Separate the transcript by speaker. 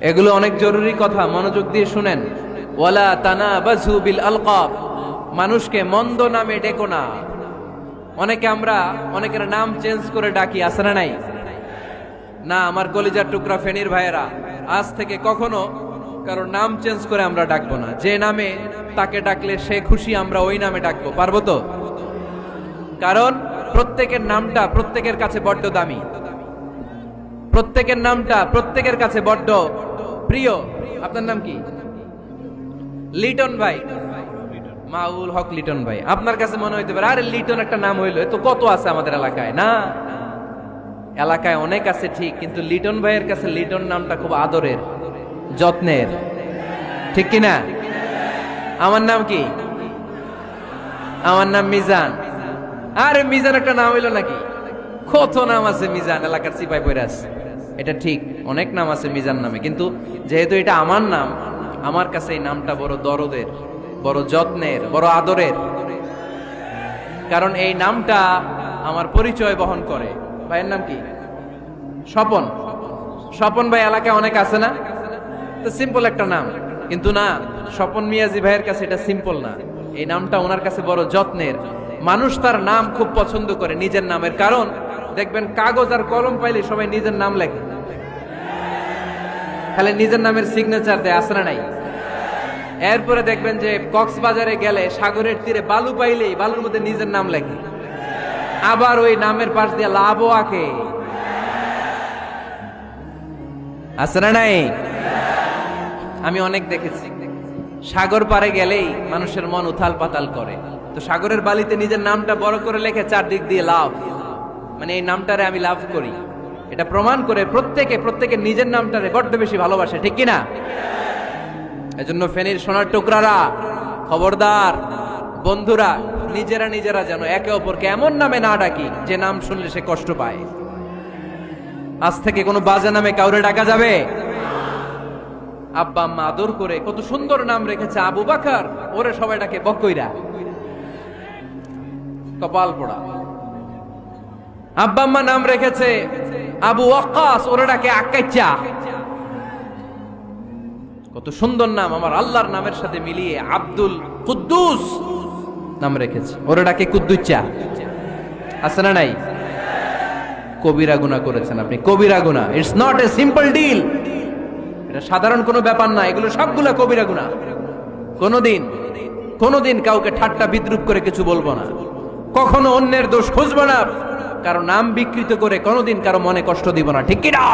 Speaker 1: এগুলো অনেক জরুরি কথা, মনোযোগ দিয়ে শুনেন। ওয়ালা তানাবাজু বিল আলকাব, মানুষকে মন্দ নামে ডেকো না। অনেকের নাম চেঞ্জ করে ডাকি, আছে না নাই? না, আমার কলিজার টুকরা ফেনীর ভাইয়েরা, আজ থেকে কখনো কারো নাম চেঞ্জ করে আমরা ডাকবো না। যে নামে তাকে ডাকলে সে খুশি, আমরা ওই নামে ডাকবো, পারবো তো? কারণ প্রত্যেকের নামটা প্রত্যেকের কাছে বড্ড দামি, প্রত্যেকের নামটা প্রত্যেকের কাছে বড্ড প্রিয়। আপনার নাম কি? লিটন ভাই, মাউল হক লিটন ভাই। আপনার কাছে মনে হইতে পারে আরে লিটন একটা নাম হইলো, তো কত আছে আমাদের এলাকায়। না, এলাকায় অনেক আছে ঠিক, কিন্তু লিটন ভাইয়ের কাছে লিটন নামটা খুব আদরের, যত্নের, ঠিক কিনা? আমার নাম কি? আমার নাম মিজান। আরে মিজান একটা নাম হইলো নাকি? কত নাম আছে মিজান, এলাকার সিপাই পয়রা আছে। এটা ঠিক, অনেক নাম আছে মিজান নামে, কিন্তু যেহেতু এটা আমার নাম, আমার কাছে এই নামটা বড় দরদের, বড় যত্নের, বড় আদরের। কারণ এই নামটা আমার পরিচয় বহন করে। ভাইয়ের নাম কি? স্বপন। স্বপন ভাই এলাকায় অনেক আছে না? তো সিম্পল একটা নাম, কিন্তু না, স্বপন মিয়াজি ভাইয়ের কাছে এটা সিম্পল না, এই নামটা ওনার কাছে বড় যত্নের। মানুষ তার নাম খুব পছন্দ করে নিজের নামের, কারণ দেখবেন কাগজ আর কলম পাইলে সবাই নিজের নাম লেখে, খালি নিজের নামের সিগনেচার দেয়, আছে না নাই? এরপরে দেখবেন যে কক্সবাজারে গেলে সাগরের তীরে বালু পাইলেই বালুর মধ্যে নিজের নাম লেখে, আবার ওই নামের পাশ দিয়ে লাভও আঁকে, আছে না নাই? আমি অনেক দেখেছি, সাগর পারে গেলেই মানুষের মন উথাল পাতাল করে, তো সাগরের বালিতে নিজের নামটা বড় করে লেখে চারদিক দিয়ে লাভ, মানে এই নামটারে আমি লাভ করি। এটা প্রমাণ করে প্রত্যেকের নিজের নামটারে বড্ড বেশি ভালোবাসে, ঠিক কিনা? এজন্য ফেনীর সোনার টুকরারা, খবরদার বন্ধুরা, নিজেরা যেন একে অপরকে এমন নামে না ডাকি যে নাম শুনলে সে কষ্ট পায়। আজ থেকে কোনো বাজে নামে কাউরে ডাকা যাবে? আব্বা আম্মা আদর করে কত সুন্দর নাম রেখেছে, আবু বাকার, ওরে সবাই ডাকে বকইরা, কপাল পোড়া। আব্বা আম্মা নাম রেখেছে আবু ওয়াক্কাস, ওরে ডাকে আক্কাইচা। কত সুন্দর নাম আমার আল্লাহর নামের সাথে মিলিয়ে আব্দুল কুদ্দুস নাম রেখেছে, ওরে ডাকে কুদ্দুচ্চা, আছে না নাই? কবিরা গুনাহ করেছেন আপনি, কবিরা গুনাহ। It's not a simple deal, এটা সাধারণ কোনো ব্যাপার না, এগুলো সবগুলা কবিরা গুনাহ। কোনোদিন কাউকে ঠাট্টা বিদ্রুপ করে কিছু বলবো না, কখনো অন্যের দোষ খুঁজবো না, কারো নাম বিকৃত করে কোনোদিন কারো মনে কষ্ট দিব না, ঠিক কি না?